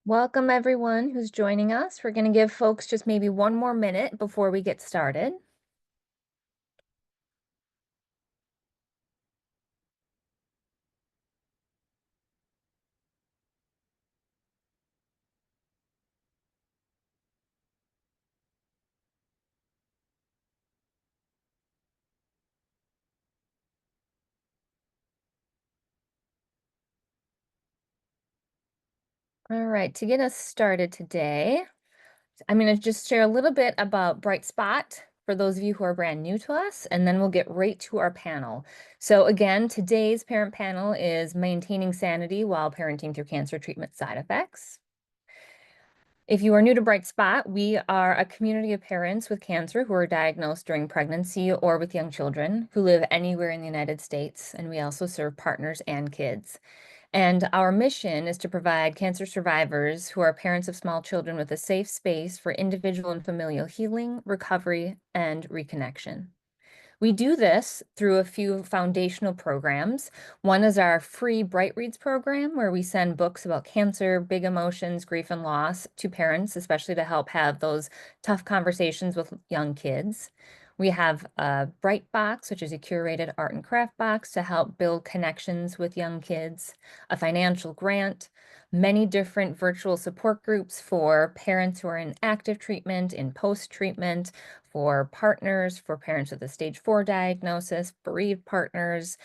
Welcome everyone who's joining us. We're going to give folks just maybe one more minute before we get started. All right, to get us started today, I'm going to just share a little bit about Bright Spot for those of you who are brand new to us, and then we'll get right to our panel. So again, today's parent panel is maintaining sanity while parenting through cancer treatment side effects. If you are new to Bright Spot, we are a community of parents with cancer who are diagnosed during pregnancy or with young children who live anywhere in the United States, and we also serve partners and kids. And our mission is to provide cancer survivors who are parents of small children with a safe space for individual and familial healing, recovery, and reconnection. We do this through a few foundational programs. One is our free Bright Reads program, where we send books about cancer, big emotions, grief, and loss to parents, especially to help have those tough conversations with young kids. We have a Bright Box, which is a curated art and craft box to help build connections with young kids, a financial grant, many different virtual support groups for parents who are in active treatment, in post-treatment, for partners, for parents with a stage 4 diagnosis, bereaved partners.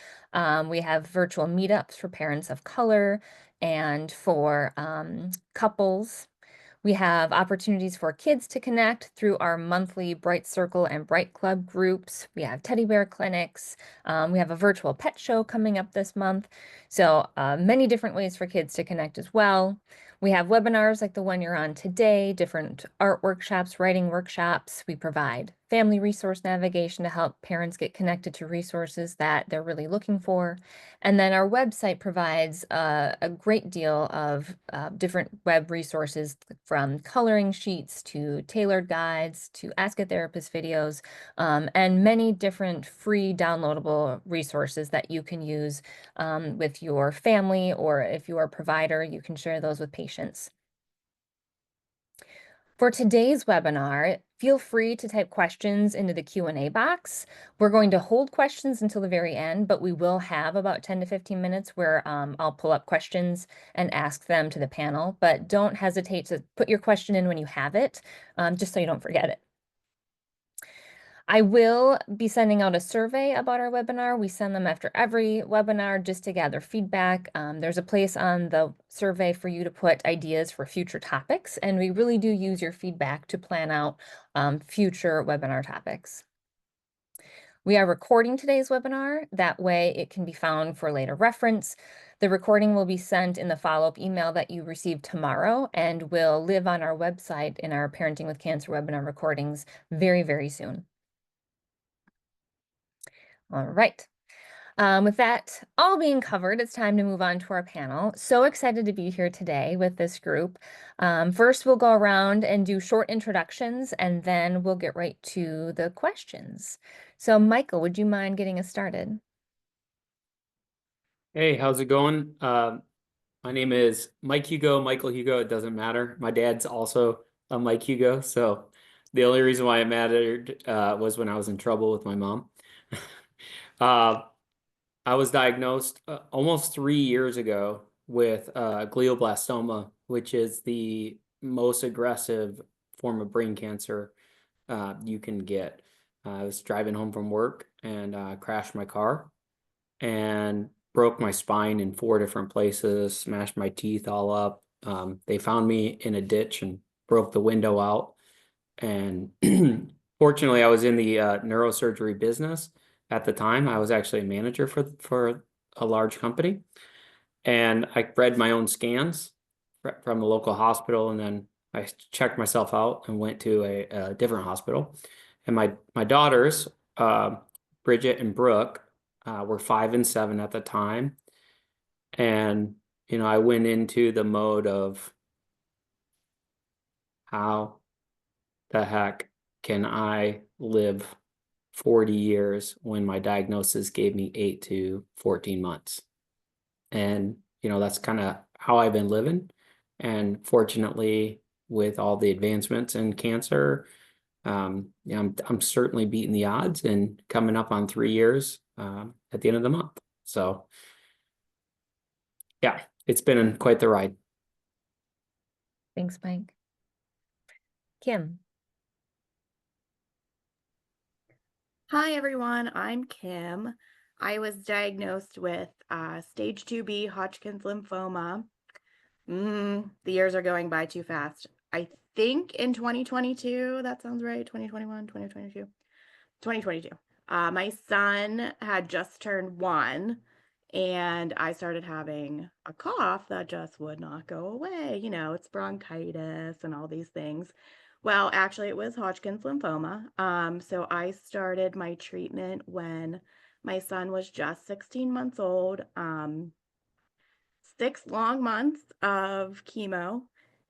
We have virtual meetups for parents of color and for couples. We have opportunities for kids to connect through our monthly Bright Circle and Bright Club groups. We have teddy bear clinics. We have a virtual pet show coming up this month. So many different ways for kids to connect as well. We have webinars like the one you're on today, different art workshops, writing workshops. We provide family resource navigation to help parents get connected to resources that they're really looking for. And then our website provides a great deal of different web resources from coloring sheets to tailored guides to Ask a Therapist videos, and many different free downloadable resources that you can use with your family, or if you're a provider, you can share those with patients. For today's webinar, feel free to type questions into the Q&A box. We're going to hold questions until the very end, but we will have about 10 to 15 minutes where I'll pull up questions and ask them to the panel, but don't hesitate to put your question in when you have it, just so you don't forget it. I will be sending out a survey about our webinar. We send them after every webinar just to gather feedback. There's a place on the survey for you to put ideas for future topics, and we really do use your feedback to plan out future webinar topics. We are recording today's webinar. That way it can be found for later reference. The recording will be sent in the follow-up email that you receive tomorrow and will live on our website in our Parenting with Cancer webinar recordings very, very soon. All right. With that all being covered, it's time to move on to our panel. So excited to be here today with this group. First, we'll go around and do short introductions, and then we'll get right to the questions. So Michael, would you mind getting us started? Hey, how's it going? My name is Mike Hugo, Michael Hugo, it doesn't matter. My dad's also a Mike Hugo, so the only reason why it mattered was when I was in trouble with my mom. I was diagnosed almost 3 years ago with glioblastoma, which is the most aggressive form of brain cancer you can get. I was driving home from work and crashed my car and broke my spine in 4 different places, smashed my teeth all up. They found me in a ditch and broke the window out. And fortunately, I was in the neurosurgery business at the time. I was actually a manager for a large company. And I read my own scans from the local hospital, and then I checked myself out and went to a different hospital. And my daughters, Bridget and Brooke, were 5 and 7 at the time. And, I went into the mode of how the heck can I live 40 years when my diagnosis gave me 8 to 14 months? And, that's kind of how I've been living. And fortunately, with all the advancements in cancer, I'm certainly beating the odds and coming up on 3 years at the end of the month. So yeah, it's been quite the ride. Thanks, Mike. Kim. Hi everyone, I'm Kim. I was diagnosed with stage 2B Hodgkin's lymphoma. The years are going by too fast. I think in 2022, that sounds right, 2021, 2022. 2022. My son had just turned 1, and I started having a cough that just would not go away. You know, it's bronchitis and all these things. Well, actually, it was Hodgkin's lymphoma. So I started my treatment when my son was just 16 months old. 6 long months of chemo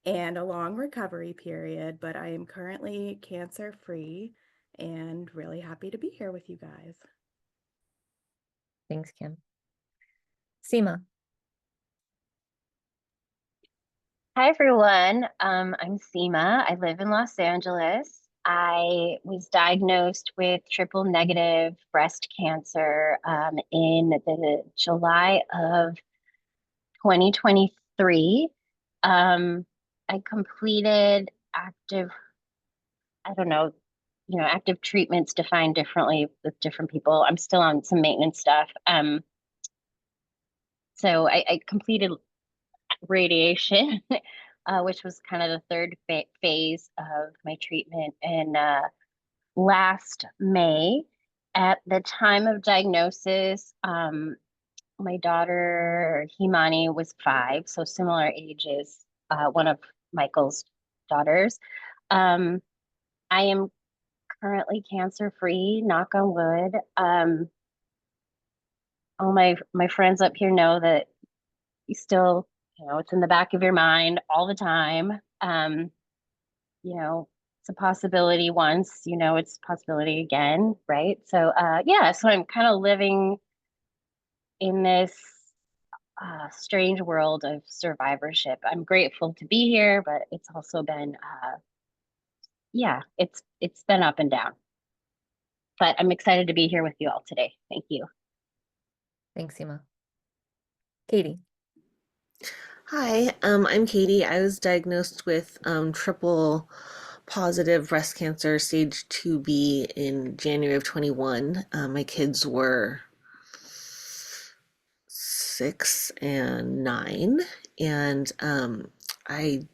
and a long recovery period, but I am currently cancer free and really happy to be here with you guys. Thanks, Kim. Seema. Hi everyone. I'm Seema. I live in Los Angeles. I was diagnosed with triple negative breast cancer in the July of 2023. I completed active, I don't know, active treatments defined differently with different people. I'm still on some maintenance stuff. So I completed radiation, which was kind of the third phase of my treatment. And last May, at the time of diagnosis, my daughter Himani was 5, so similar ages, one of Michael's daughters. Um, I am currently cancer free, knock on wood. All my friends up here know that you still, it's in the back of your mind all the time. You know, it's a possibility once, it's a possibility again, right? So, yeah, so I'm kind of living in this strange world of survivorship. I'm grateful to be here, but it's also been, yeah, it's been up and down. But I'm excited to be here with you all today. Thank you. Thanks, Seema. Katie. Hi, I'm Katie. I was diagnosed with triple positive breast cancer, stage 2B, in January of 21. My kids were 6 and 9, and I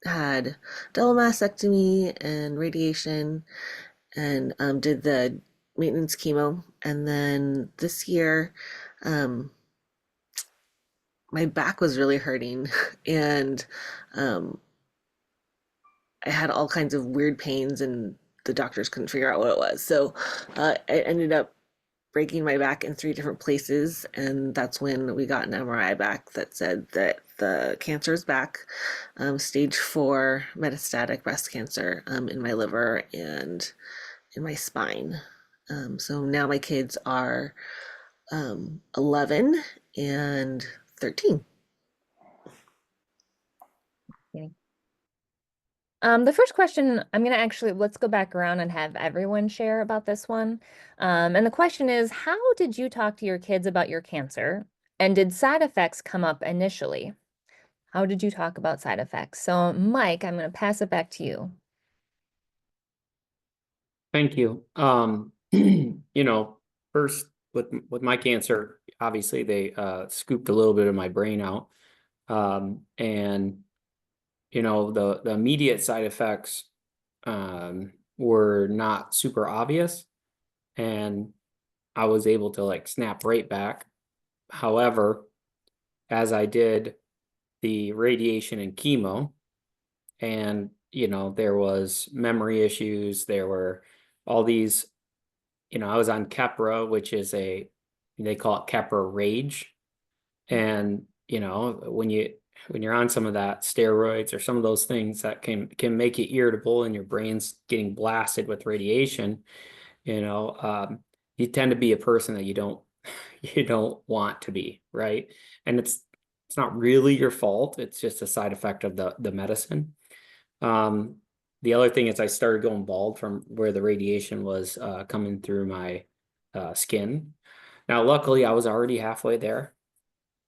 had double mastectomy and radiation and did the maintenance chemo. And then this year, um, my back was really hurting, and um, I had all kinds of weird pains, and the doctors couldn't figure out what it was. So I ended up breaking my back in 3 different places, and that's when we got an MRI back that said that the cancer is back, stage 4 metastatic breast cancer in my liver and in my spine. So now my kids are 11 and 13. The first question, I'm going to actually, let's go back around and have everyone share about this one. And the question is, how did you talk to your kids about your cancer? And did side effects come up initially? How did you talk about side effects? So, Mike, I'm going to pass it back to you. Thank you. First with my cancer, obviously they scooped a little bit of my brain out. And the immediate side effects were not super obvious, and I was able to like snap right back. However, as I did the radiation and chemo, and there was memory issues, there were all these, I was on Keppra, which is they call it Keppra Rage. And when you're on some of that steroids or some of those things that can make you irritable and your brain's getting blasted with radiation, you know, you tend to be a person that you don't you don't want to be, right? And it's it's not really your fault. It's just a side effect of the medicine. The other thing is I started going bald from where the radiation was coming through my skin. Now, luckily, I was already halfway there.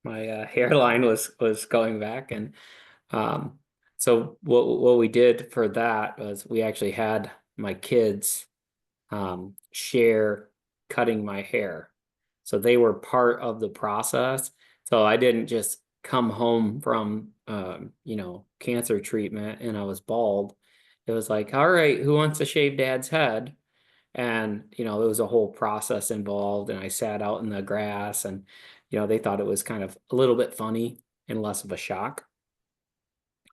My hairline was going back, and um, so what we did for that was we actually had my kids share cutting my hair. So they were part of the process. So I didn't just come home from, cancer treatment and I was bald. It was like, all right, who wants to shave dad's head? And, there was a whole process involved. And I sat out in the grass and, they thought it was kind of a little bit funny and less of a shock.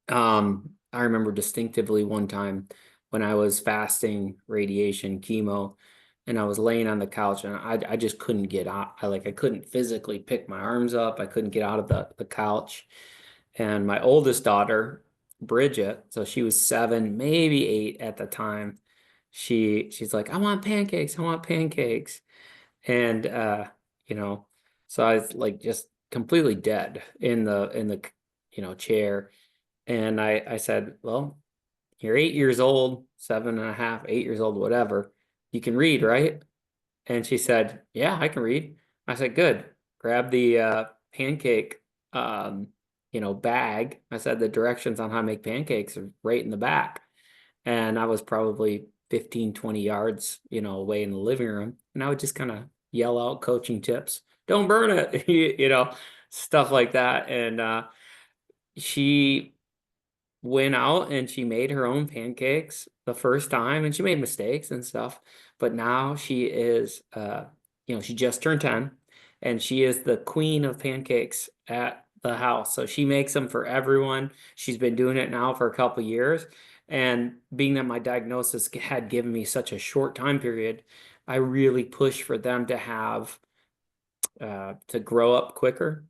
I remember distinctively one time when I was fasting radiation chemo and I was laying on the couch and I just couldn't get out. I couldn't physically pick my arms up. I couldn't get out of the couch. And my oldest daughter, Bridget, so she was 7, maybe 8 at the time. She's like, I want pancakes, I want pancakes. And you know, so I was like just completely dead in the chair. And I said, well, you're 8 years old, 7.5, 8 years old, whatever. You can read, right? And she said, yeah, I can read. I said, good. Grab the pancake, bag. I said, the directions on how to make pancakes are right in the back. And I was probably 15, 20 yards, away in the living room. And I would just kind of yell out coaching tips. Don't burn it, stuff like that. And she went out and she made her own pancakes the first time and she made mistakes and stuff, but now she is she just turned 10 and she is the queen of pancakes at the house. So she makes them for everyone. She's been doing it now for a couple years, and being that my diagnosis had given me such a short time period, I really push for them to have to grow up quicker,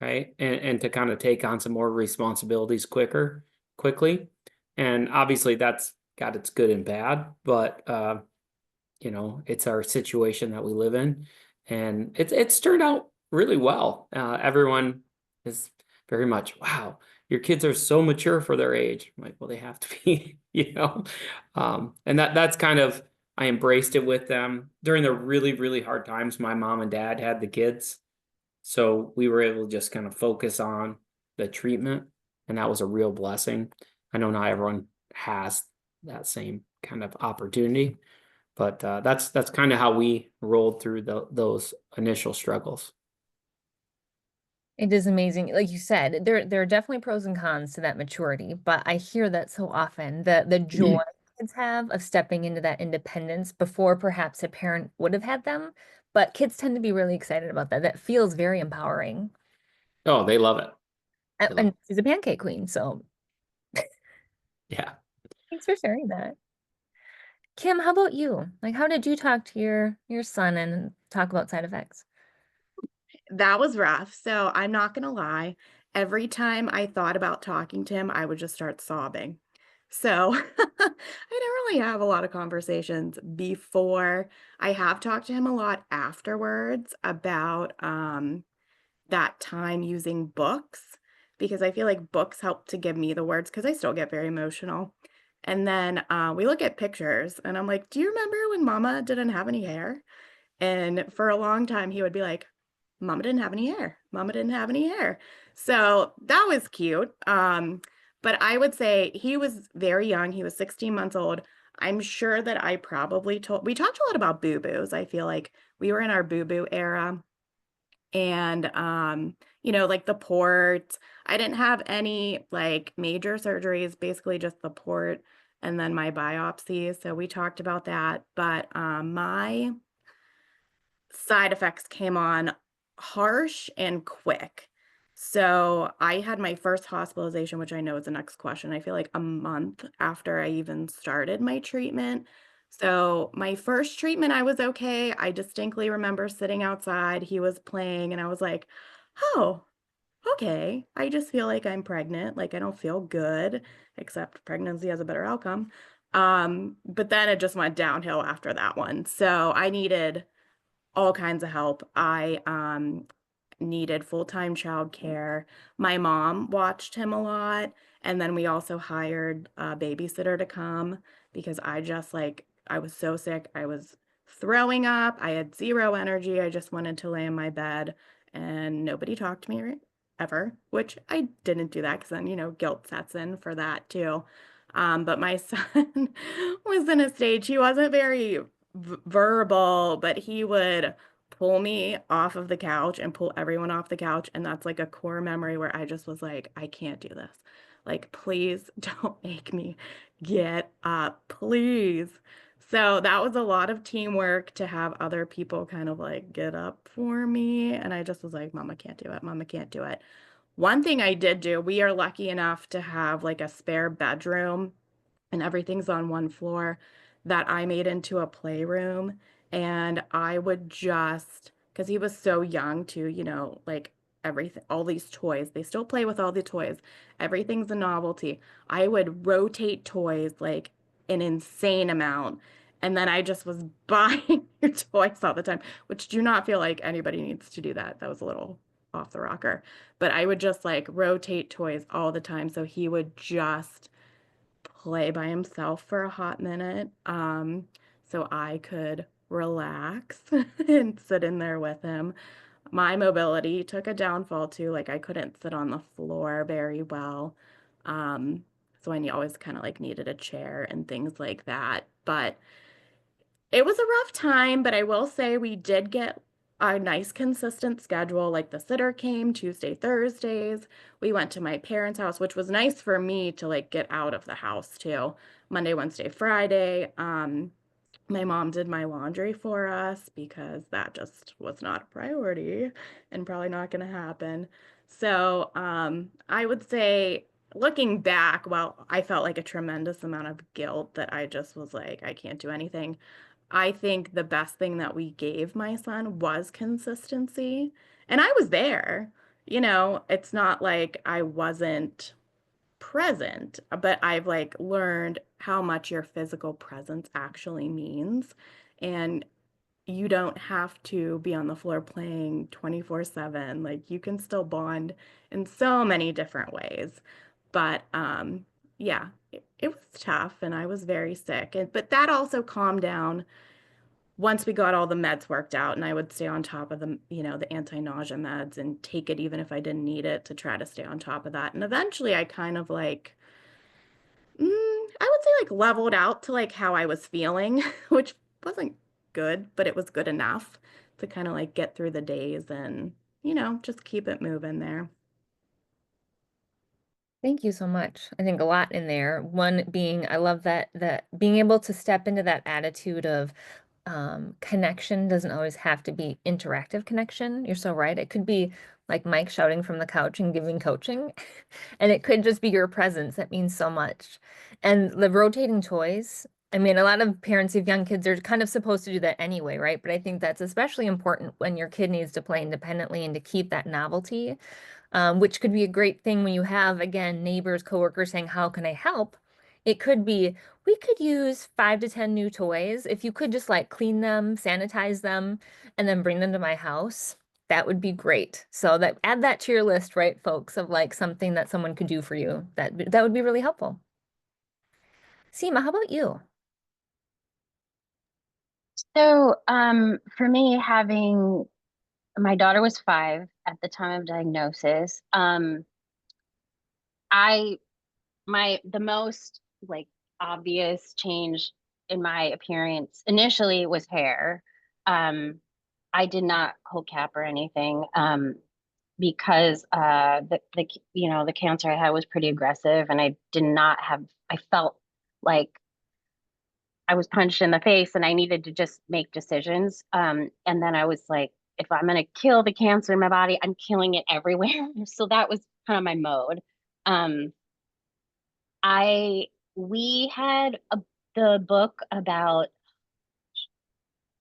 right? And to kind of take on some more responsibilities quickly. And obviously that's got its good and bad, but it's our situation that we live in. And it's turned out really well. Everyone is very much, wow, your kids are so mature for their age. I'm like, well, they have to be, And that's kind of, I embraced it with them during the really, really hard times. My mom and dad had the kids. So we were able to just kind of focus on the treatment, and that was a real blessing. I know not everyone has that same kind of opportunity, but that's kind of how we rolled through those initial struggles. It is amazing. Like you said, there are definitely pros and cons to that maturity, but I hear that so often, the joy kids have of stepping into that independence before perhaps a parent would have had them. But kids tend to be really excited about that. That feels very empowering. Oh, they love it. They love And it. she's a pancake queen, so Yeah. thanks for sharing that. Kim, how about you? Like, how did you talk to your son and talk about side effects? That was rough. So I'm not gonna lie. Every time I thought about talking to him, I would just start sobbing. So I didn't really have a lot of conversations before. I have talked to him a lot afterwards about that time using books, because I feel like books help to give me the words because I still get very emotional. And then we look at pictures and I'm like, do you remember when mama didn't have any hair? And for a long time, he would be like, Mama didn't have any hair. Mama didn't have any hair. So that was cute. But I would say he was very young. He was 16 months old. I'm sure that I probably we talked a lot about boo-boos. I feel like we were in our boo-boo era. And, like the port. I didn't have any like major surgeries, basically just the port and then my biopsy. So we talked about that. But my side effects came on harsh and quick. So I had my first hospitalization, which I know is the next question. I feel like a month after I even started my treatment. So my first treatment, I was okay. I distinctly remember sitting outside, he was playing, and I was like, oh, okay. I just feel like I'm pregnant. Like I don't feel good, except pregnancy has a better outcome. But then it just went downhill after that one. So I needed all kinds of help. I needed full-time childcare. My mom watched him a lot, and then we also hired a babysitter to come because I was so sick. I was throwing up. I had zero energy. I just wanted to lay in my bed, and nobody talked to me ever, which I didn't do that because then, guilt sets in for that too. But my son was in a stage, he wasn't very verbal, but he would pull me off of the couch and pull everyone off the couch. And that's like a core memory where I just was like, I can't do this. Like, please don't make me get up, please. So that was a lot of teamwork to have other people kind of like get up for me. And I just was like, Mama can't do it. Mama can't do it. One thing I did do, we are lucky enough to have like a spare bedroom and everything's on one floor that I made into a playroom. And I would just, because he was so young too, like everything, all these toys, they still play with all the toys. Everything's a novelty. I would rotate toys like an insane amount. And then I just was buying toys all the time, which do not feel like anybody needs to do that. That was a little off the rocker. But I would just like rotate toys all the time. So he would just play by himself for a hot minute, so I could relax and sit in there with him. My mobility took a downfall too. Like I couldn't sit on the floor very well. So I always kind of like needed a chair and things like that. But it was a rough time, but I will say we did get a nice consistent schedule. Like the sitter came Tuesday, Thursdays. We went to my parents' house, which was nice for me to like get out of the house too. Monday, Wednesday, Friday. My mom did my laundry for us because that just was not a priority and probably not going to happen. So, I would say looking back, well, I felt like a tremendous amount of guilt that I just was like, I can't do anything. I think the best thing that we gave my son was consistency. And I was there. It's not like I wasn't present, but I've like learned how much your physical presence actually means. And you don't have to be on the floor playing 24/7. Like you can still bond in so many different ways. But yeah, it was tough and I was very sick. But that also calmed down once we got all the meds worked out, and I would stay on top of the anti-nausea meds and take it even if I didn't need it to try to stay on top of that. And eventually I kind of like, I would say like leveled out to like how I was feeling, which wasn't good, but it was good enough to kind of like get through the days and, just keep it moving there. Thank you so much. I think a lot in there. One being, I love that being able to step into that attitude of connection doesn't always have to be interactive connection. You're so right. It could be like Mike shouting from the couch and giving coaching, and it could just be your presence that means so much. And the rotating toys. I mean, a lot of parents of young kids are kind of supposed to do that anyway, right? But I think that's especially important when your kid needs to play independently and to keep that novelty, which could be a great thing when you have, again, neighbors, coworkers saying, how can I help? It could be, we could use 5 to 10 new toys. If you could just like clean them, sanitize them, and then bring them to my house, that would be great. So that add that to your list, right, folks, of like something that someone could do for you. That would be really helpful. Seema, how about you? So, for me, having my daughter was 5 at the time of diagnosis. I the most like obvious change in my appearance initially was hair. Um, I did not cold cap or anything, because the cancer I had was pretty aggressive, and I did not have. I felt like I was punched in the face, and I needed to just make decisions. And then I was like, if I'm gonna kill the cancer in my body, I'm killing it everywhere. So that was kind of my mode. Um, I we had the book about,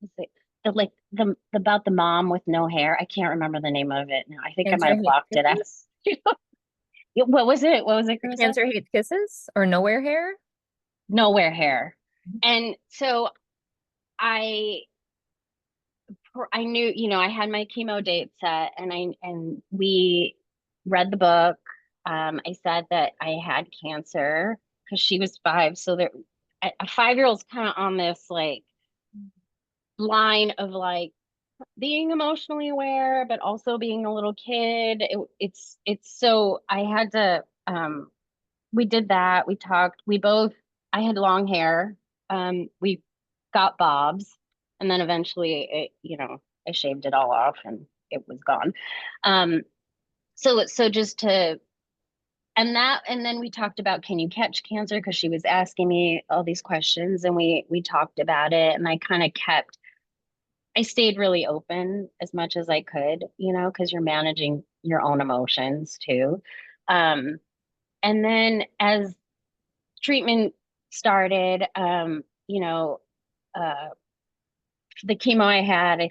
is it the like the about the mom with no hair. I can't remember the name of it now. I think I might Cancer have hates blocked it. kisses? What was it? What was it, Carissa? Cancer hates kisses or nowhere hair? Nowhere hair. And so I I knew, I had my chemo date set, and we read the book. I said that I had cancer because she was 5. So there, a 5-year-old's kind of on this like line of like being emotionally aware, but also being a little kid. It's so I had to, we did that. We talked, I had long hair. We got bobs, and then eventually I shaved it all off and it was gone. Um, so just to, and then we talked about, can you catch cancer? Because she was asking me all these questions, and we talked about it, and I stayed really open as much as I could, because you're managing your own emotions too. Um, and then as treatment started, uh, the chemo I had, I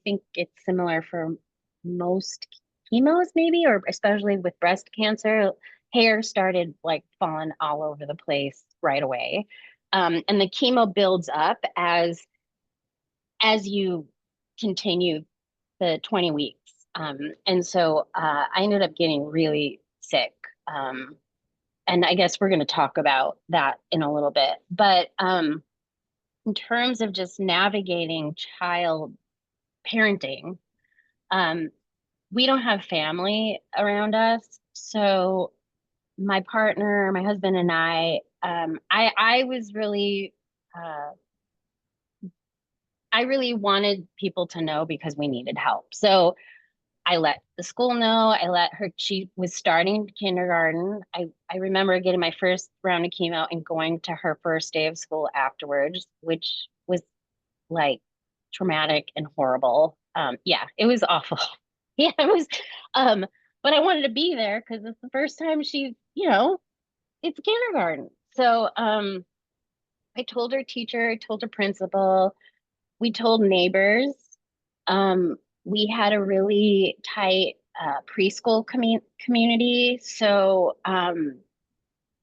think it's similar for most chemos, maybe, or especially with breast cancer. Hair started like falling all over the place right away. And the chemo builds up as you continue the 20 weeks. And so I ended up getting really sick. And I guess we're going to talk about that in a little bit. But in terms of just navigating child parenting, um, we don't have family around us. So my partner, my husband, and I was really, uh, I really wanted people to know because we needed help. So I let the school know. I let her, she was starting kindergarten. I remember getting my first round of chemo and going to her first day of school afterwards, which was like traumatic and horrible. Yeah, it was awful. Yeah, it was. Um, but I wanted to be there because it's the first time it's kindergarten. So I told her teacher, I told her principal, we told neighbors. Um, we had a really tight preschool community. So, and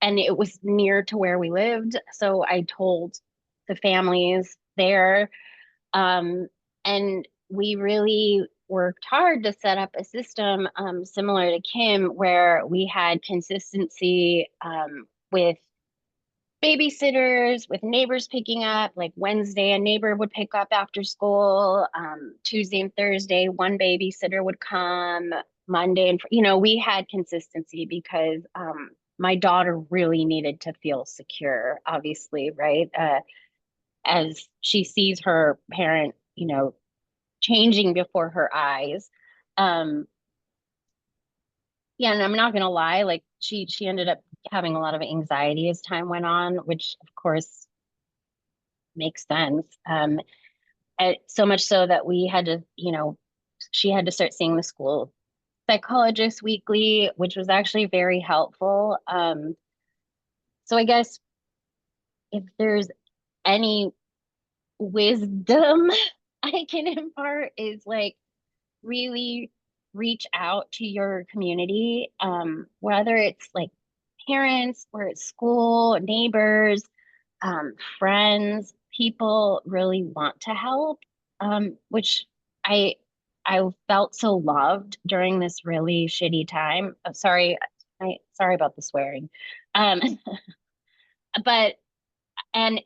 it was near to where we lived. So I told the families there. Um, and we really worked hard to set up a system similar to Kim, where we had consistency with babysitters, with neighbors picking up. Like Wednesday, a neighbor would pick up after school. Tuesday and Thursday, one babysitter would come. Monday, and we had consistency because my daughter really needed to feel secure, obviously, right? As she sees her parent, changing before her eyes. Um, yeah, and I'm not gonna lie, like she ended up having a lot of anxiety as time went on, which of course makes sense. So much so that we had to, she had to start seeing the school psychologist weekly, which was actually very helpful. So I guess if there's any wisdom I can impart is like really reach out to your community, whether it's like parents or it's school, neighbors, friends. People really want to help, which I I felt so loved during this really shitty time. Sorry, sorry about the swearing, um, but and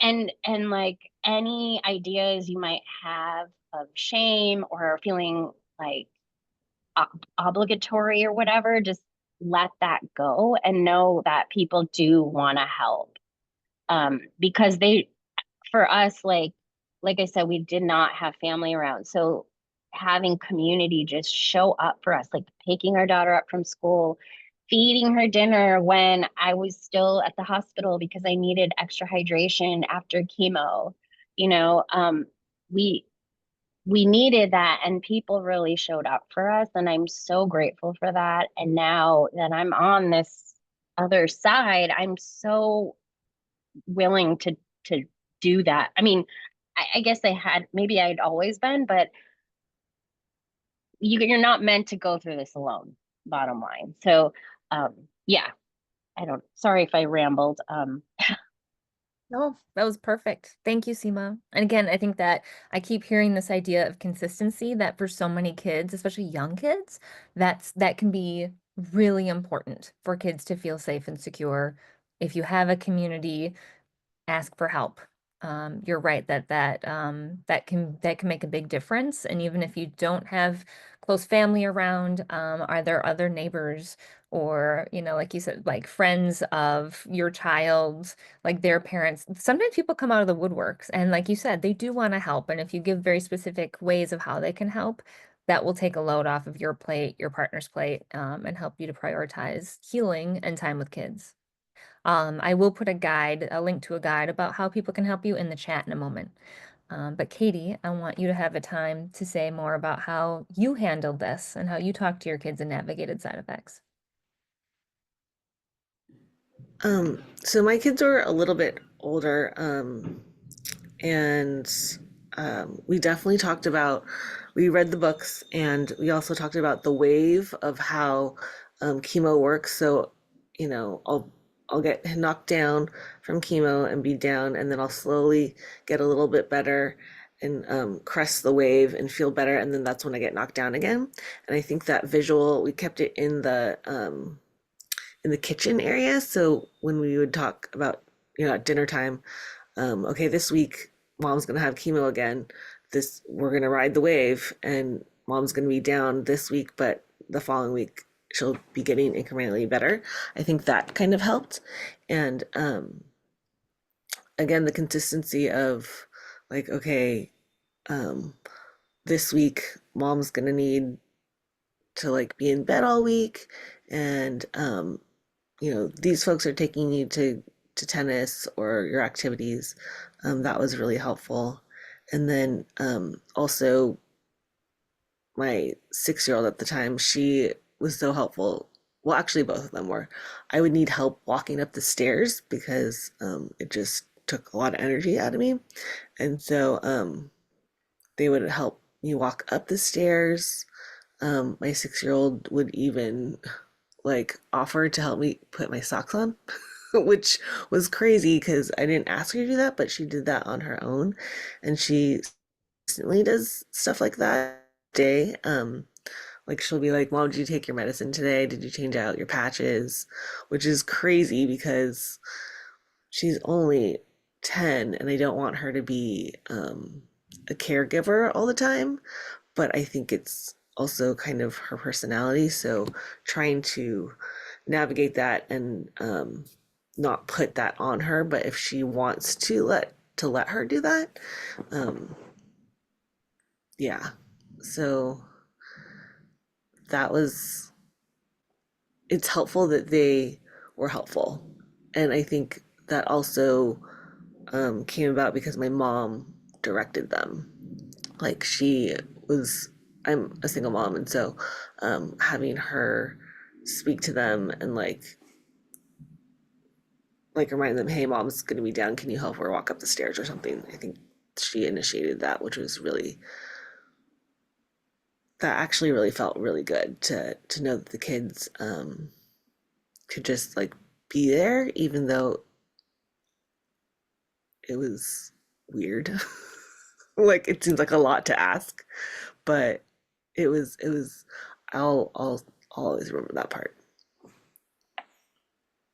like any ideas you might have of shame or feeling like obligatory or whatever, just let that go and know that people do want to help. Because for us, like I said, we did not have family around. So having community just show up for us, like picking our daughter up from school, feeding her dinner when I was still at the hospital because I needed extra hydration after chemo, you know, we we needed that, and people really showed up for us, and I'm so grateful for that. And now that I'm on this other side, I'm so willing to do that. I mean, I guess maybe I'd always been, but you're not meant to go through this alone, bottom line. So yeah, I don't, sorry if I rambled. No, that was perfect. Thank you, Seema. And again, I think that I keep hearing this idea of consistency that for so many kids, especially young kids, that can be really important for kids to feel safe and secure. If you have a community, ask for help. You're right that can make a big difference. And even if you don't have close family around, are there other neighbors or, like you said, like friends of your child, like their parents? Sometimes people come out of the woodworks, and like you said, they do want to help. And if you give very specific ways of how they can help, that will take a load off of your plate, your partner's plate, and help you to prioritize healing and time with kids. I will put a link to a guide about how people can help you in the chat in a moment. But Katie, I want you to have a time to say more about how you handled this and how you talked to your kids and navigated side effects. So my kids are a little bit older, and we definitely talked about, we read the books, and we also talked about the wave of how chemo works. So, I'll get knocked down from chemo and be down, and then I'll slowly get a little bit better and crest the wave and feel better, and then that's when I get knocked down again. And I think that visual, we kept it in the kitchen area. So when we would talk about, at dinner time, okay, this week mom's gonna have chemo again. This we're gonna ride the wave, and mom's gonna be down this week, but the following week she'll be getting incrementally better. I think that kind of helped, and again, the consistency of like, okay, um, this week mom's gonna need to like be in bed all week, and these folks are taking you to tennis or your activities. That was really helpful. And then also my 6-year-old at the time, she was so helpful. Well, actually, both of them were. I would need help walking up the stairs because it just took a lot of energy out of me. And so they would help me walk up the stairs. My 6-year-old would even like offer to help me put my socks on, which was crazy because I didn't ask her to do that, but she did that on her own, and she constantly does stuff like that day. Like she'll be like, "Mom, did you take your medicine today? Did you change out your patches?" Which is crazy because she's only 10, and I don't want her to be a caregiver all the time, but I think it's also kind of her personality. So trying to navigate that and not put that on her, but if she wants to let her do that, um, yeah. So that was it's helpful that they were helpful, and I think that also came about because my mom directed them. Like I'm a single mom, and so having her speak to them and like remind them, hey, mom's gonna be down, can you help her walk up the stairs or something? I think she initiated that, which was really that actually really felt really good to know that the kids could just like be there, even though it was weird. Like it seems like a lot to ask, but it was I'll always remember that part.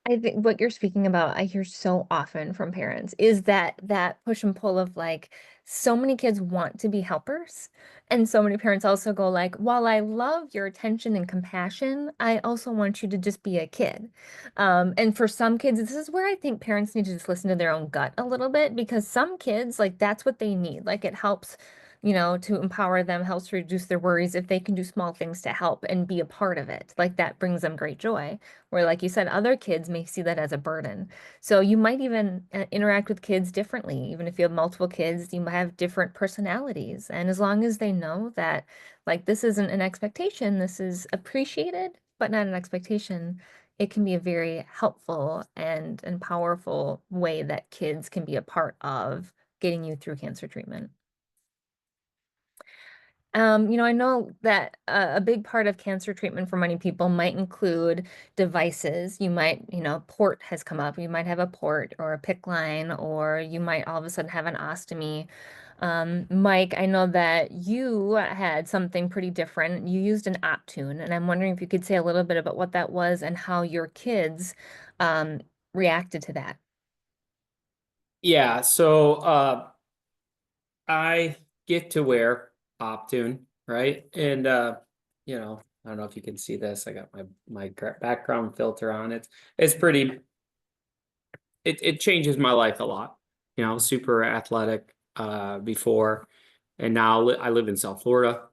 I think what you're speaking about, I hear so often from parents is that push and pull of like so many kids want to be helpers. And so many parents also go like, while I love your attention and compassion, I also want you to just be a kid. And for some kids, this is where I think parents need to just listen to their own gut a little bit because some kids, like that's what they need. Like it helps, to empower them, helps to reduce their worries if they can do small things to help and be a part of it. Like that brings them great joy. Where, like you said, other kids may see that as a burden. So you might even interact with kids differently. Even if you have multiple kids, you might have different personalities. And as long as they know that, like, this isn't an expectation, this is appreciated, but not an expectation, it can be a very helpful and powerful way that kids can be a part of getting you through cancer treatment. I know that a big part of cancer treatment for many people might include devices. You might, port has come up. You might have a port or a PICC line, or you might all of a sudden have an ostomy. Mike, I know that you had something pretty different. You used an Optune, and I'm wondering if you could say a little bit about what that was and how your kids um, reacted to that. Yeah, so I get to wear Optune, right? And I don't know if you can see this. I got my background filter on. It's pretty. It changes my life a lot. I was super athletic before, and now I live in South Florida.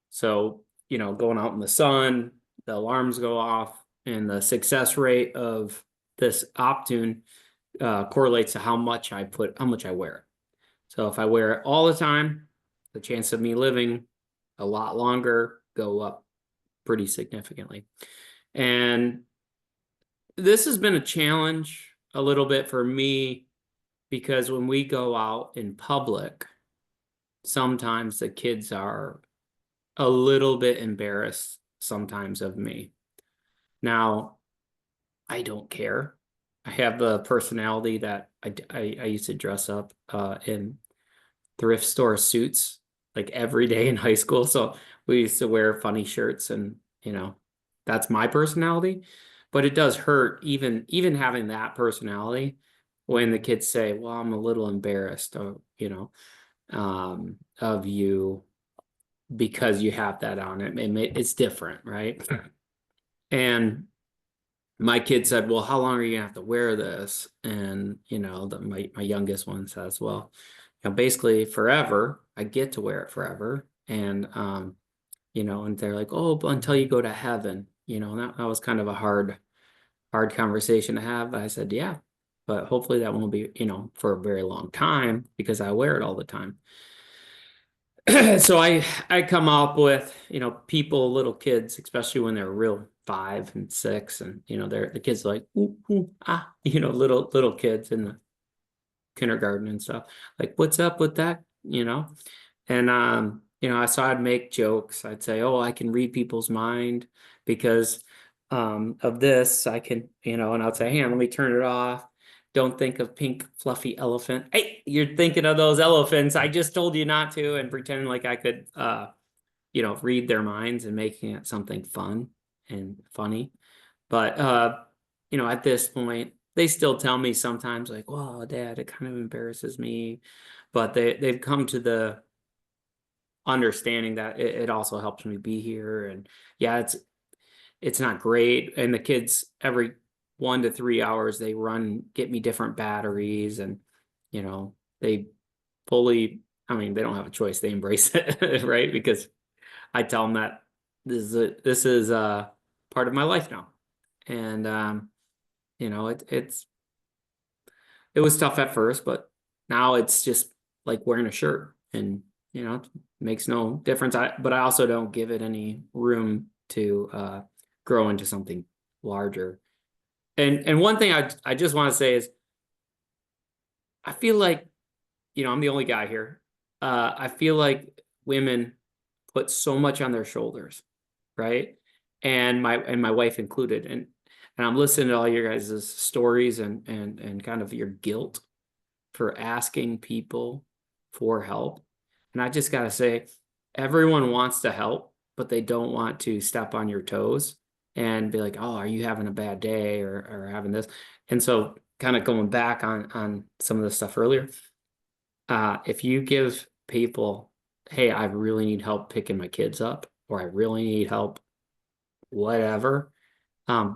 So going out in the sun, the alarms go off, and the success rate of this Optune correlates to how much I wear it. So if I wear it all the time, the chance of me living a lot longer go up pretty significantly. And this has been a challenge a little bit for me because when we go out in public, sometimes the kids are a little bit embarrassed sometimes of me. Now, I don't care. I have the personality that I used to dress up in thrift store suits like every day in high school. So we used to wear funny shirts and that's my personality. But it does hurt even having that personality when the kids say, well, I'm a little embarrassed of you because you have that on it. It's different, right? And my kid said, well, how long are you gonna have to wear this? And my youngest one says, well, basically forever. I get to wear it forever. And and they're like, oh, but until you go to heaven, and that was kind of a hard conversation to have. But I said, yeah, but hopefully that won't be, for a very long time because I wear it all the time. So I come up with, people, little kids, especially when they're real 5 and 6, and they're the kids like ooh, ooh, ah, little kids in the kindergarten and stuff. Like, what's up with that? And so I'd make jokes. I'd say, oh, I can read people's mind because of this. I can, and I'd say, hey, let me turn it off. Don't think of pink fluffy elephant. Hey, you're thinking of those elephants. I just told you not to, and pretending like I could read their minds and making it something fun and funny. But at this point, they still tell me sometimes like, well, Dad, it kind of embarrasses me. But they've come to the understanding that it also helps me be here. And yeah, it's not great. And the kids every 1 to 3 hours they get me different batteries, and they fully, I mean, they don't have a choice. They embrace it, right? Because I tell them that this is part of my life now. And it was tough at first, but now it's just like wearing a shirt, and it makes no difference. But I also don't give it any room to grow into something larger. And one thing I just want to say is I feel like, I'm the only guy here. I feel like women put so much on their shoulders, right? And my wife included. And I'm listening to all your guys' stories and kind of your guilt for asking people for help. And I just gotta say, everyone wants to help, but they don't want to step on your toes and be like, oh, are you having a bad day or having this? And so kind of going back on some of the stuff earlier, if you give people, hey, I really need help picking my kids up, or I really need help, whatever,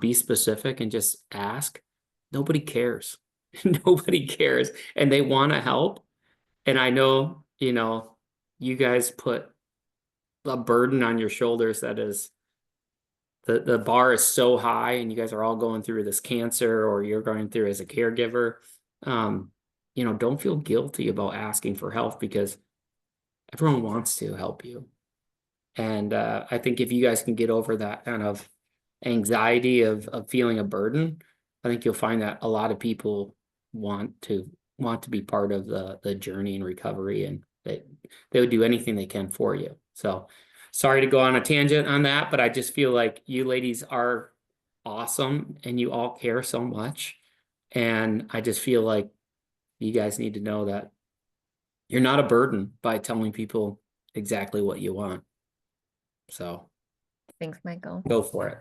be specific and just ask. Nobody cares. Nobody cares. And they want to help. And I know, you guys put a burden on your shoulders that is the bar is so high, and you guys are all going through this cancer, or you're going through as a caregiver. Don't feel guilty about asking for help because everyone wants to help you. And I think if you guys can get over that kind of anxiety of feeling a burden, I think you'll find that a lot of people want to be part of the journey and recovery. And they would do anything they can for you. So sorry to go on a tangent on that, but I just feel like you ladies are awesome and you all care so much. And I just feel like you guys need to know that you're not a burden by telling people exactly what you want. So Thanks, Michael. go for it.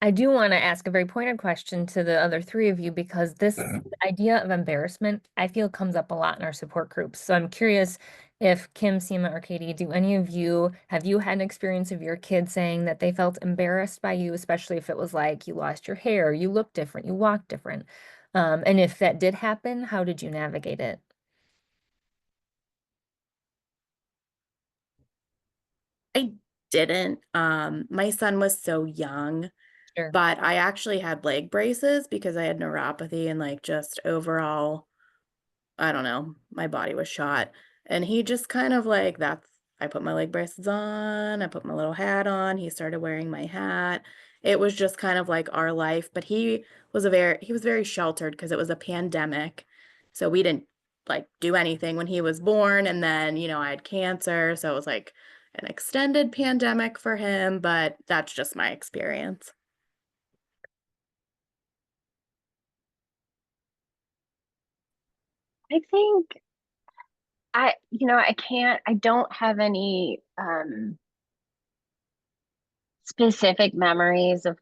I do want to ask a very pointed question to the other three of you because this idea of embarrassment, I feel, comes up a lot in our support groups. So I'm curious if Kim, Seema, or Katie, do any of you, have you had an experience of your kid saying that they felt embarrassed by you, especially if it was like you lost your hair, you look different, you walk different? And if that did happen, how did you navigate it? I didn't. My son was so young, Sure. but I actually had leg braces because I had neuropathy and like just overall, I don't know, my body was shot. And he just kind of like, I put my leg braces on, I put my little hat on, he started wearing my hat. It was just kind of like our life, but he was very sheltered because it was a pandemic. So we didn't like do anything when he was born. And then, I had cancer. So it was like an extended pandemic for him, but that's just my experience. I think I don't have any specific memories of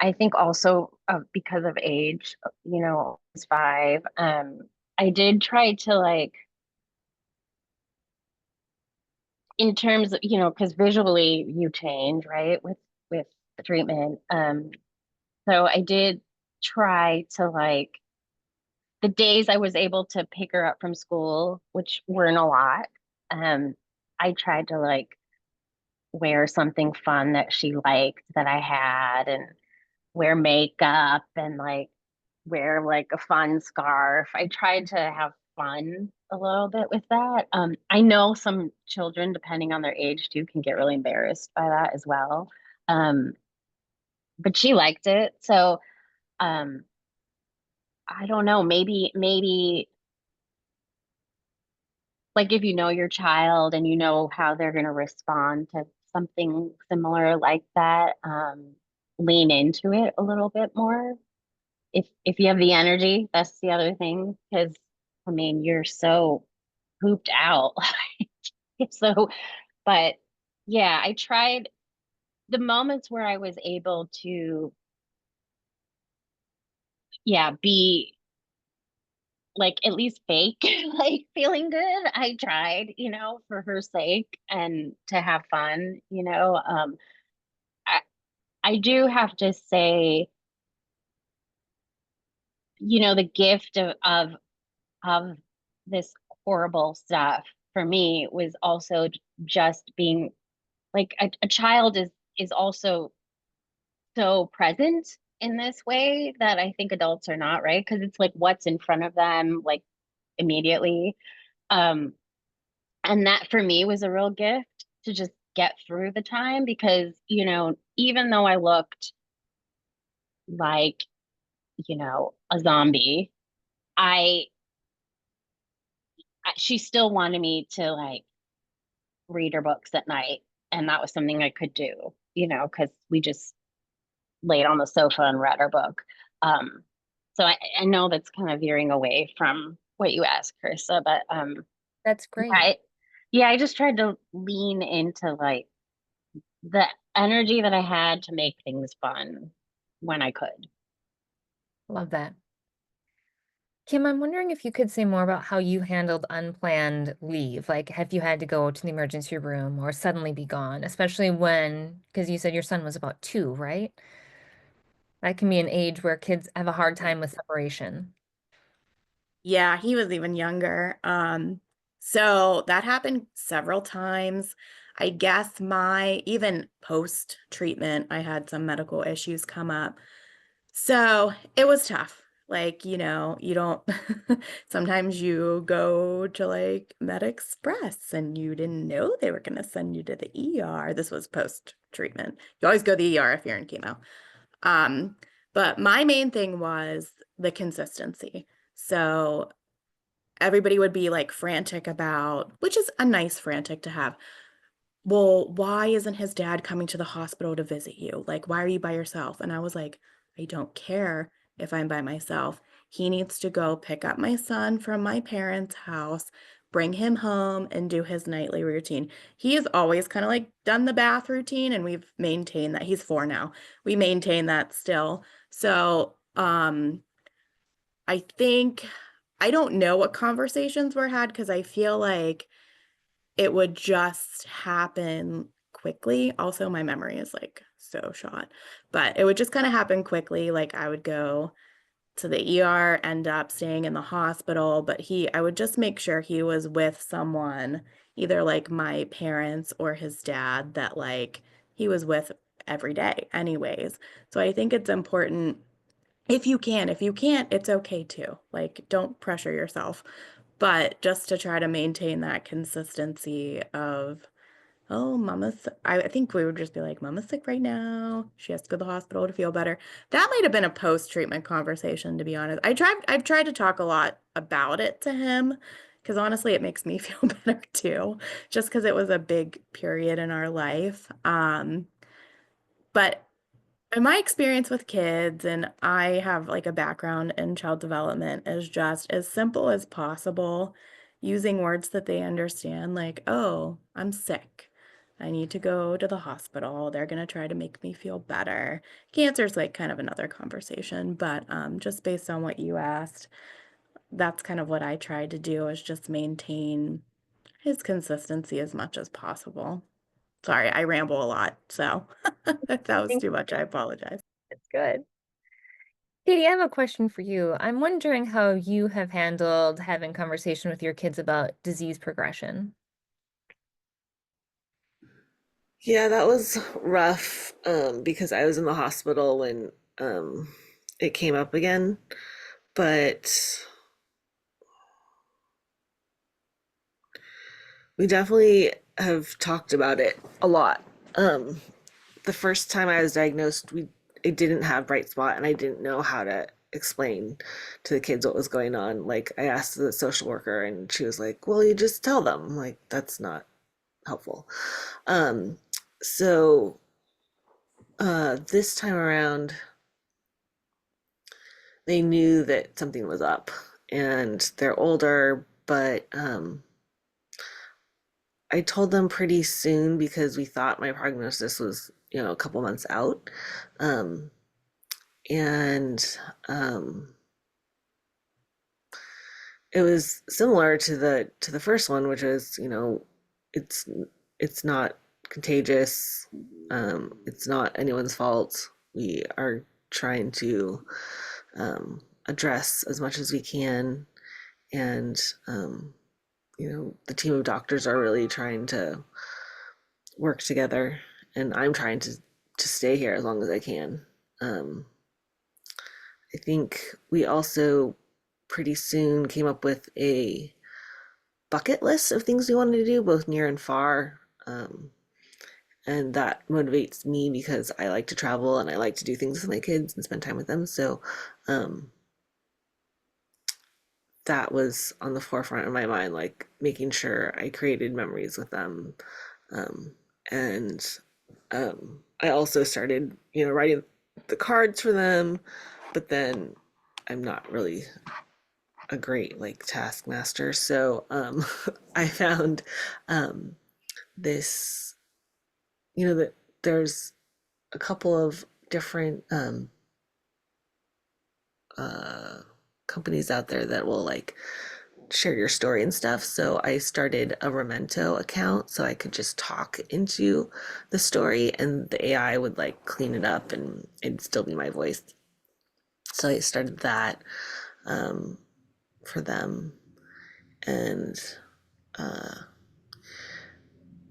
I think also because of age, I was 5. I did try to like in terms of, because visually you change, right, with the treatment. So I did try to like the days I was able to pick her up from school, which weren't a lot, I tried to like wear something fun that she liked that I had and wear makeup and like wear like a fun scarf. I tried to have fun a little bit with that. I know some children, depending on their age too, can get really embarrassed by that as well. Um, but she liked it. So um, I don't know, maybe like if you know your child and you know how they're going to respond to something similar like that, lean into it a little bit more. If you have the energy, that's the other thing. Because I mean, you're so pooped out. So, but yeah, I tried the moments where I was able to, yeah, be like at least fake, like feeling good. I tried, for her sake and to have fun, I, I do have to say, the gift of this horrible stuff for me was also just being like a child is also so present in this way that I think adults are not, right? Because it's like what's in front of them, like immediately. Um, and that for me was a real gift to just get through the time because, even though I looked like, a zombie, I, she still wanted me to like read her books at night. And that was something I could do, because we just laid on the sofa and read our book. So I know that's kind of veering away from what you asked, Carissa, but That's great. I just tried to lean into like the energy that I had to make things fun when I could. Love that. Kim, I'm wondering if you could say more about how you handled unplanned leave. Like, have you had to go to the emergency room or suddenly be gone, especially because you said your son was about 2, right? That can be an age where kids have a hard time with separation. Yeah, he was even younger. So that happened several times. I guess even post treatment, I had some medical issues come up. So it was tough. Like, you don't, sometimes you go to like Med Express and you didn't know they were going to send you to the ER. This was post treatment. You always go to the ER if you're in chemo. Um, but my main thing was the consistency. So everybody would be like frantic about, which is a nice frantic to have. Well, why isn't his dad coming to the hospital to visit you? Like, why are you by yourself? And I was like, I don't care if I'm by myself. He needs to go pick up my son from my parents' house, bring him home, and do his nightly routine. He has always kind of like done the bath routine, and we've maintained that. He's 4 now. We maintain that still. So, I think I don't know what conversations were had because I feel like it would just happen quickly. Also, my memory is like so shot, but it would just kind of happen quickly. Like I would go to the ER, end up staying in the hospital, but I would just make sure he was with someone, either like my parents or his dad, that like he was with every day, anyways. So I think it's important if you can. If you can't, it's okay too. Like, don't pressure yourself, but just to try to maintain that consistency of, oh, I think we would just be like, Mama's sick right now. She has to go to the hospital to feel better. That might have been a post-treatment conversation, to be honest. I've tried to talk a lot about it to him because honestly, it makes me feel better too, just because it was a big period in our life. But in my experience with kids, and I have like a background in child development, is just as simple as possible, using words that they understand, like, oh, I'm sick. I need to go to the hospital. They're going to try to make me feel better. Cancer's like kind of another conversation, but just based on what you asked, that's kind of what I tried to do, is just maintain his consistency as much as possible. Sorry, I ramble a lot, so if that was Think too much, I apologize. it's good. Katie, I have a question for you. I'm wondering how you have handled having conversation with your kids about disease progression. Yeah, that was rough because I was in the hospital when um, it came up again. But we definitely have talked about it a lot. Um, the first time I was diagnosed, I didn't have bright spot, and I didn't know how to explain to the kids what was going on. Like I asked the social worker, and she was like, "Well, you just tell them." I'm like, that's not helpful. Um, so this time around, they knew that something was up, and they're older, but I told them pretty soon because we thought my prognosis was, a couple months out. Um, and it was similar to the first one, which is, it's it's not contagious. It's not anyone's fault. We are trying to address as much as we can, and the team of doctors are really trying to work together, and I'm trying to stay here as long as I can. Um, I think we also pretty soon came up with a bucket list of things we wanted to do, both near and far. And that motivates me because I like to travel and I like to do things with my kids and spend time with them. So um, that was on the forefront of my mind, like making sure I created memories with them. Um, and I also started, writing the cards for them, but then I'm not really a great like taskmaster. So I found um, this, that there's a couple of different uh, companies out there that will like share your story and stuff. So I started a Memento account so I could just talk into the story and the AI would like clean it up and it'd still be my voice. So I started that um, for them. And uh,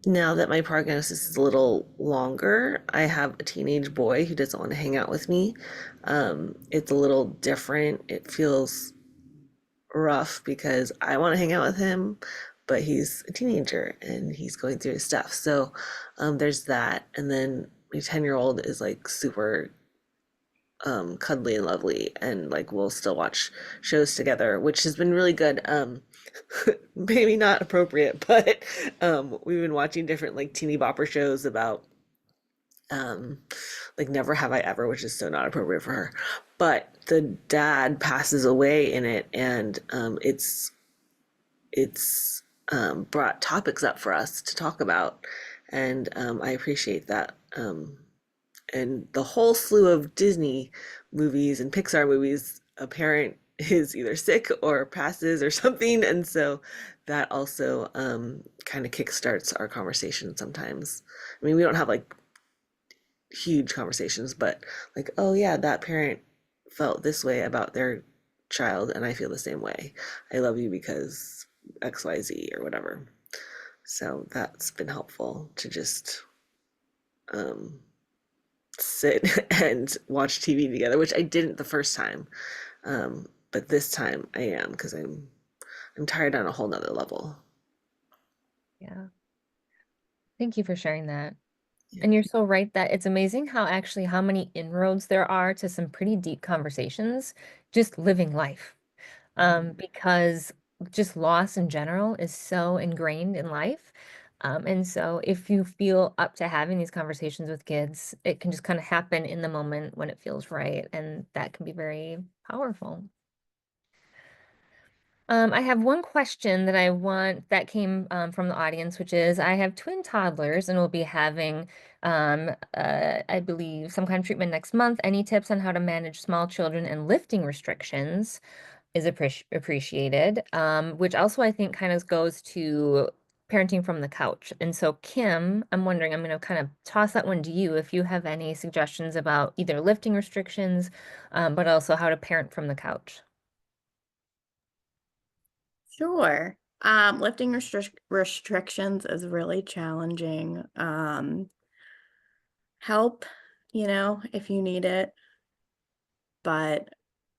now that my prognosis is a little longer, I have a teenage boy who doesn't want to hang out with me. It's a little different. It feels rough because I want to hang out with him, but he's a teenager and he's going through his stuff. So there's that. And then my 10-year-old is like super cuddly and lovely, and like we'll still watch shows together, which has been really good. Maybe not appropriate, but we've been watching different like teeny bopper shows about um like Never Have I Ever, which is so not appropriate for her. But the dad passes away in it, and it's brought topics up for us to talk about, and I appreciate that. And the whole slew of Disney movies and Pixar movies, a parent is either sick or passes or something, and so that also kind of kickstarts our conversation sometimes. I mean, we don't have like huge conversations, but like, oh yeah, that parent felt this way about their child, and I feel the same way. I love you because XYZ or whatever. So that's been helpful to just um, sit and watch TV together, which I didn't the first time. But this time I am, because I'm tired on a whole nother level. Yeah. Thank you for sharing that. Yeah. And you're so right that it's amazing how actually how many inroads there are to some pretty deep conversations, just living life. Because just loss in general is so ingrained in life. And so if you feel up to having these conversations with kids, it can just kind of happen in the moment when it feels right. And that can be very powerful. I have one question that I want that came from the audience, which is I have twin toddlers and we'll be having, I believe, some kind of treatment next month. Any tips on how to manage small children and lifting restrictions is appreciated, which also I think kind of goes to parenting from the couch. And so, Kim, I'm wondering, I'm going to kind of toss that one to you if you have any suggestions about either lifting restrictions, but also how to parent from the couch. Sure. Lifting restrictions is really challenging. Help, if you need it, but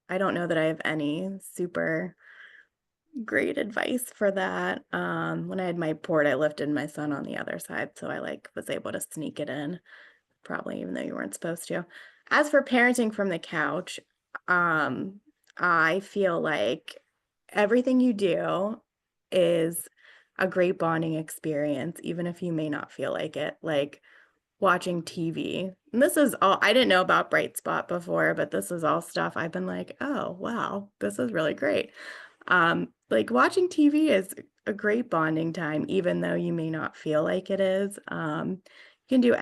I don't know that I have any super great advice for that. When I had my port, I lifted my son on the other side, so I like was able to sneak it in, probably even though you weren't supposed to. As for parenting from the couch, um, I feel like everything you do is a great bonding experience, even if you may not feel like it. Like watching TV. And this is all I didn't know about Bright Spot before, but this is all stuff I've been like, oh wow, this is really great. Like watching TV is a great bonding time, even though you may not feel like it is. You can do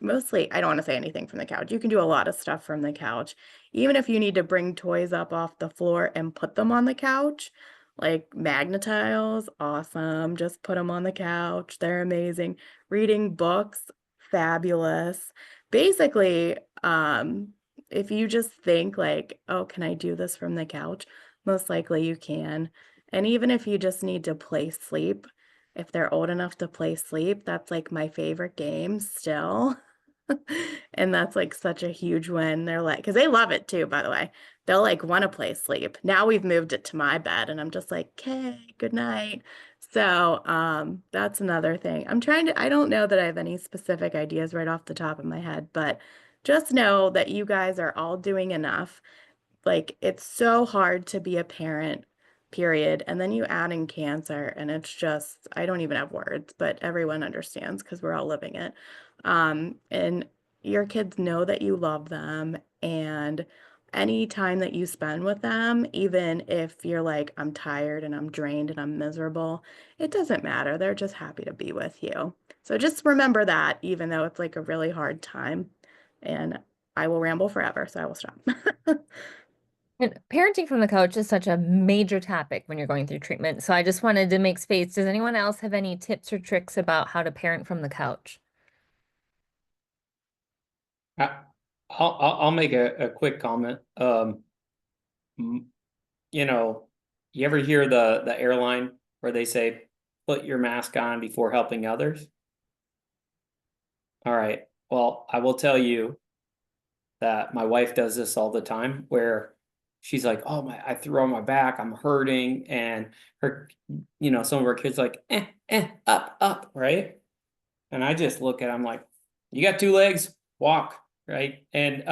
mostly, I don't want to say anything from the couch. You can do a lot of stuff from the couch. Even if you need to bring toys up off the floor and put them on the couch, like Magnetiles, awesome. Just put them on the couch. They're amazing. Reading books, fabulous. Basically, if you just think like, oh, can I do this from the couch? Most likely you can. And even if you just need to play sleep, if they're old enough to play sleep, that's like my favorite game still. And that's like such a huge win. They're like, because they love it too, by the way. They'll like want to play sleep. Now we've moved it to my bed and I'm just like, okay, good night. So that's another thing. I don't know that I have any specific ideas right off the top of my head, but just know that you guys are all doing enough. Like it's so hard to be a parent, period. And then you add in cancer and it's just, I don't even have words, but everyone understands because we're all living it. And your kids know that you love them, and any time that you spend with them, even if you're like, I'm tired and I'm drained and I'm miserable, it doesn't matter. They're just happy to be with you. So just remember that, even though it's like a really hard time. And I will ramble forever, so I will stop. And parenting from the couch is such a major topic when you're going through treatment. So I just wanted to make space. Does anyone else have any tips or tricks about how to parent from the couch? I, I'll make a quick comment. M- you know, you ever hear the airline where they say, put your mask on before helping others? All right. Well, I will tell you that my wife does this all the time where she's like, oh my, I threw on my back, I'm hurting. And her, some of her kids like, up, right? And I just look at, I'm like, you got two legs, walk, right? And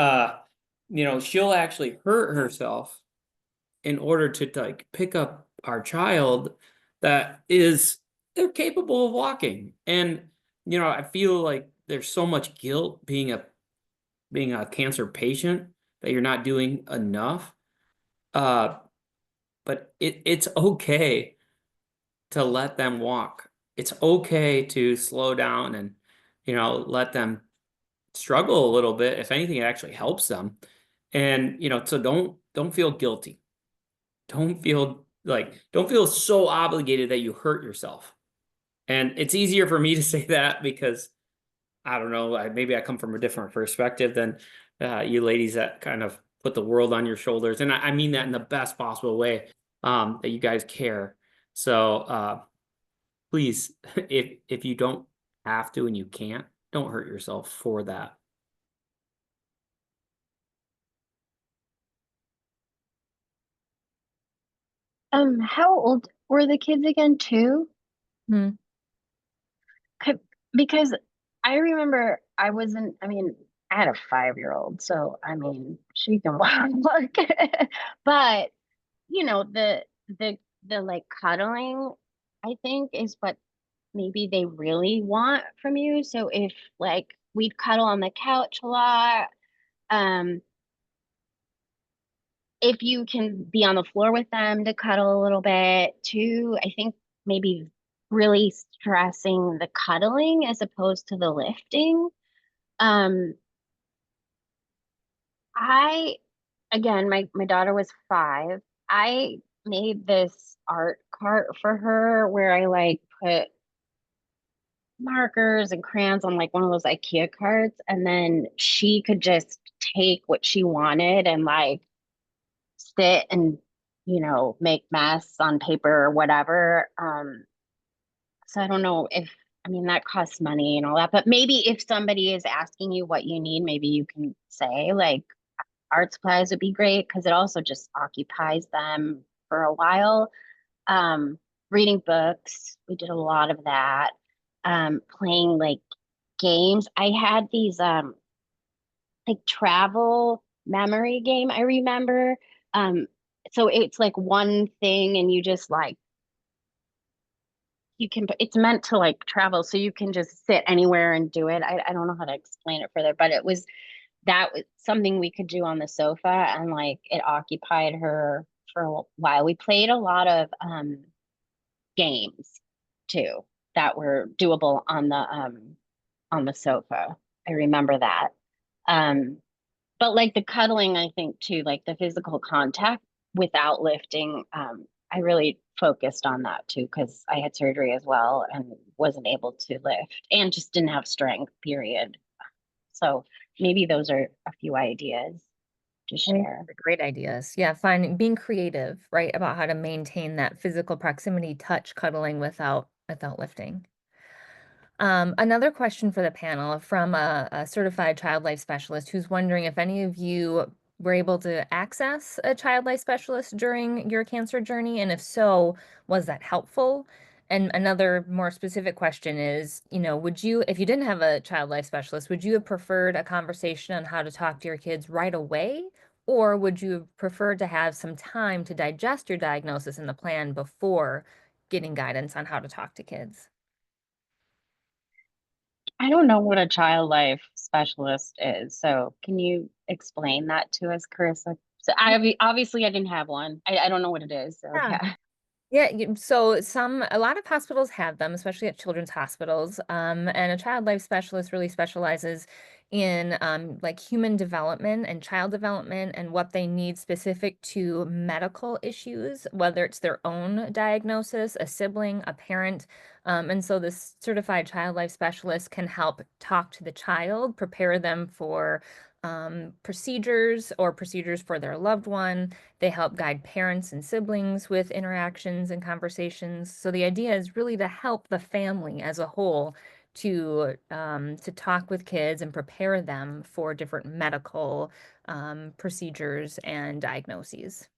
she'll actually hurt herself in order to like pick up our child that is they're capable of walking. And I feel like there's so much guilt being a cancer patient that you're not doing enough. Uh, but it's okay to let them walk. It's okay to slow down and let them struggle a little bit. If anything, it actually helps them. And so don't feel guilty. Don't feel so obligated that you hurt yourself. And it's easier for me to say that because I don't know, maybe I come from a different perspective than you ladies that kind of put the world on your shoulders. And I mean that in the best possible way, that you guys care. So please, if you don't have to and you can't, don't hurt yourself for that. How old were the kids again, too? Hmm. Because I remember I mean, I had a 5-year-old, so I mean, she can walk. But, the like cuddling, I think is what maybe they really want from you. So if like we'd cuddle on the couch a lot, um, if you can be on the floor with them to cuddle a little bit too, I think maybe really stressing the cuddling as opposed to the lifting. Um, I again, my daughter was 5. I made this art cart for her where I like put markers and crayons on like one of those IKEA carts, and then she could just take what she wanted and like sit and make mess on paper or whatever. So I don't know if I mean that costs money and all that, but maybe if somebody is asking you what you need, maybe you can say like art supplies would be great because it also just occupies them for a while. Um, Reading books, we did a lot of that. Playing like games. I had these like travel memory game, I remember. Um, so it's like one thing and you just like it's meant to like travel so you can just sit anywhere and do it. I don't know how to explain it further, but that was something we could do on the sofa and like it occupied her for a while. We played a lot of games too that were doable on the sofa. I remember that. Um, but like the cuddling, I think too, like the physical contact without lifting, I really focused on that too because I had surgery as well and wasn't able to lift and just didn't have strength, period. So maybe those are a few ideas to I think share. those are great ideas. Yeah, finding being creative, right, about how to maintain that physical proximity, touch, cuddling without lifting. Another question for the panel from a certified child life specialist who's wondering if any of you were able to access a child life specialist during your cancer journey, and if so, was that helpful? And another more specific question is, would you, if you didn't have a child life specialist, would you have preferred a conversation on how to talk to your kids right away? Or would you have preferred to have some time to digest your diagnosis and the plan before getting guidance on how to talk to kids? I don't know what a child life specialist is. So can you explain that to us, Carissa? So obviously I didn't have one. I don't know what it is. So Yeah. yeah. Yeah, so a lot of hospitals have them, especially at children's hospitals. And a child life specialist really specializes in like human development and child development and what they need specific to medical issues, whether it's their own diagnosis, a sibling, a parent. And so this certified child life specialist can help talk to the child, prepare them for procedures for their loved one. They help guide parents and siblings with interactions and conversations. So the idea is really to help the family as a whole to talk with kids and prepare them for different medical procedures and diagnoses.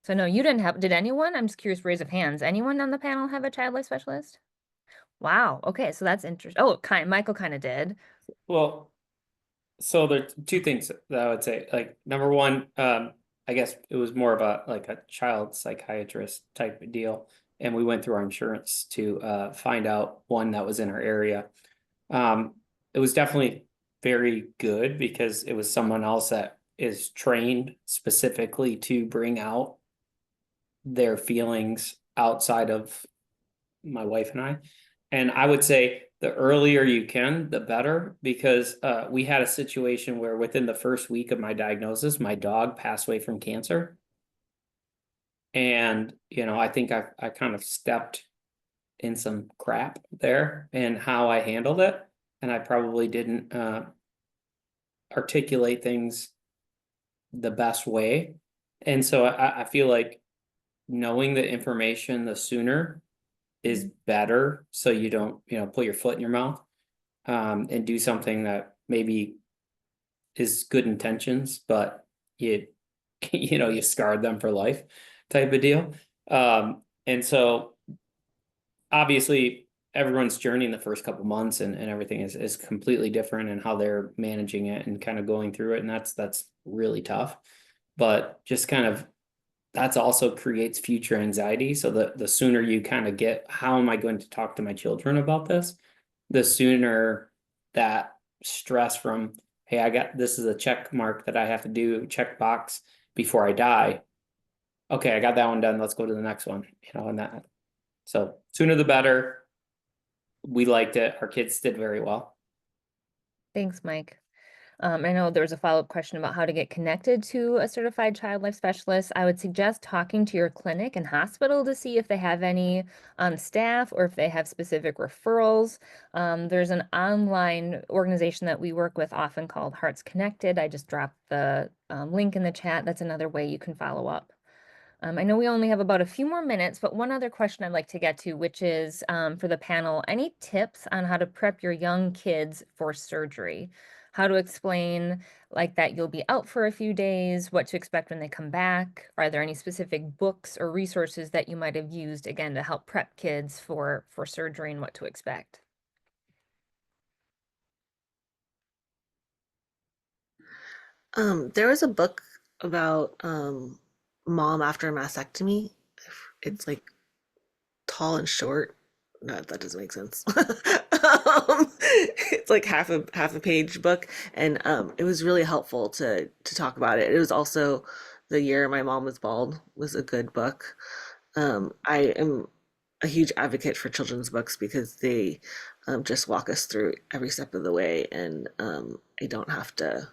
So no, you didn't have, did anyone? I'm just curious, raise of hands. Anyone on the panel have a child life specialist? Wow. Okay, so that's interesting. Oh, Michael kind of did. Well, So there's two things that I would say. Like number one, I guess it was more of a child psychiatrist type of deal, and we went through our insurance to find out one that was in our area. Um, it was definitely very good because it was someone else that is trained specifically to bring out their feelings outside of my wife and I. And I would say the earlier you can, the better, because we had a situation where within the first week of my diagnosis, my dog passed away from cancer. And, I think I kind of stepped in some crap there and how I handled it. And I probably didn't articulate things the best way. And so I feel like knowing the information the sooner is better, so you don't, put your foot in your mouth and do something that maybe is good intentions, but you you scarred them for life type of deal. And so obviously everyone's journey in the first couple months and everything is completely different and how they're managing it and kind of going through it. And that's really tough. But just kind of that's also creates future anxiety. So the sooner you kind of get, how am I going to talk to my children about this? The sooner that stress from, hey, I got this is a check mark that I have to do, check box before I die. Okay, I got that one done. Let's go to the next one, and that. So sooner the better. We liked it. Our kids did very well. Thanks, Mike. I know there was a follow-up question about how to get connected to a certified child life specialist. I would suggest talking to your clinic and hospital to see if they have any on staff or if they have specific referrals. There's an online organization that we work with often called Hearts Connected. I just dropped the link in the chat. That's another way you can follow up. I know we only have about a few more minutes, but one other question I'd like to get to, which is for the panel, any tips on how to prep your young kids for surgery? How to explain like that you'll be out for a few days, what to expect when they come back? Are there any specific books or resources that you might have used again to help prep kids for surgery and what to expect? There was a book about mom after a mastectomy. It's like tall and short. No, that doesn't make sense. It's like half a page book, and it was really helpful to talk about it. It was also The Year My Mom Was Bald was a good book. I am a huge advocate for children's books because they just walk us through every step of the way, and I don't have to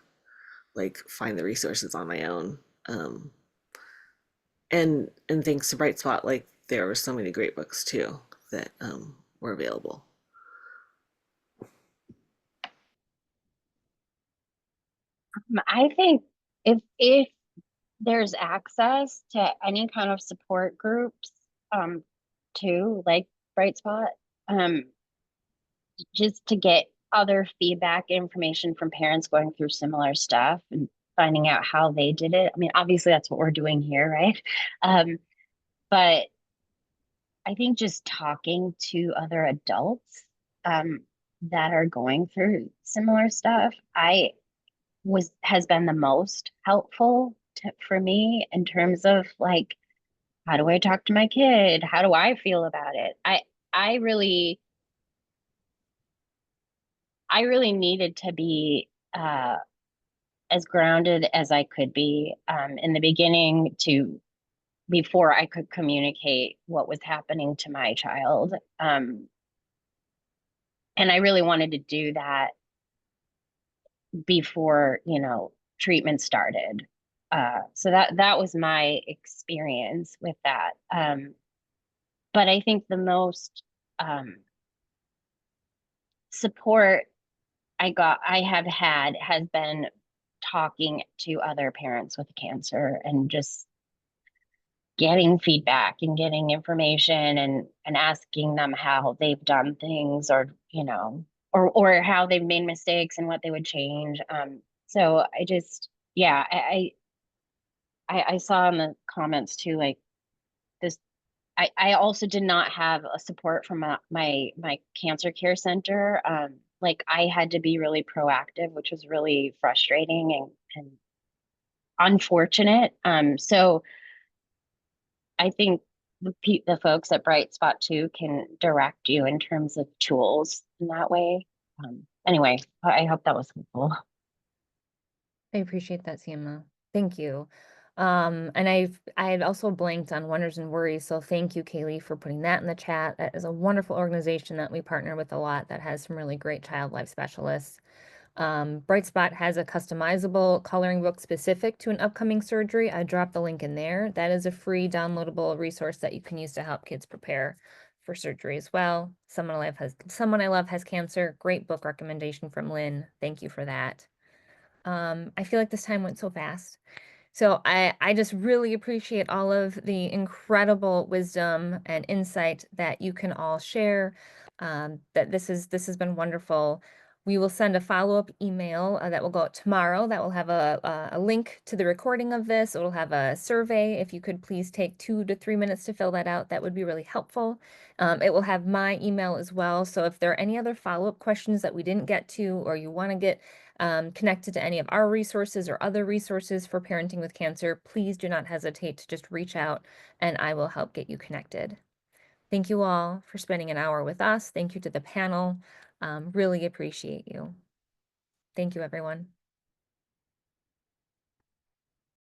like find the resources on my own. Um, and thanks to Bright Spot, like there were so many great books too that were available. I think if there's access to any kind of support groups, too, like Bright Spot, um, just to get other feedback information from parents going through similar stuff and finding out how they did it. I mean, obviously that's what we're doing here, right? But I think just talking to other adults that are going through similar stuff, I was has been the most helpful for me in terms of like, how do I talk to my kid? How do I feel about it? I really I really needed to be as grounded as I could be in the beginning to before I could communicate what was happening to my child. And I really wanted to do that before, treatment started. So that was my experience with that. But I think the most um, support I have had has been talking to other parents with cancer and just getting feedback and getting information and asking them how they've done things or or how they've made mistakes and what they would change. So I just yeah I saw in the comments too, like this. I also did not have a support from my cancer care center, like I had to be really proactive, which was really frustrating and unfortunate. So I think the folks at Bright Spot too can direct you in terms of tools in that way. Anyway, I hope that was helpful. I appreciate that, Sienna. Thank you. And I had also blanked on Wonders and Worries, so thank you, Kaylee, for putting that in the chat. That is a wonderful organization that we partner with a lot that has some really great child life specialists. Bright Spot has a customizable coloring book specific to an upcoming surgery. I dropped the link in there. That is a free downloadable resource that you can use to help kids prepare for surgery as well. Someone I Love has cancer. Great book recommendation from Lynn. Thank you for that. I feel like this time went so fast. So I just really appreciate all of the incredible wisdom and insight that you can all share. That this has been wonderful. We will send a follow-up email that will go out tomorrow that will have a link to the recording of this. It will have a survey. If you could please take 2 to 3 minutes to fill that out, that would be really helpful. It will have my email as well. So if there are any other follow-up questions that we didn't get to, or you want to get connected to any of our resources or other resources for parenting with cancer, please do not hesitate to just reach out and I will help get you connected. Thank you all for spending an hour with us. Thank you to the panel. Really appreciate you. Thank you, everyone.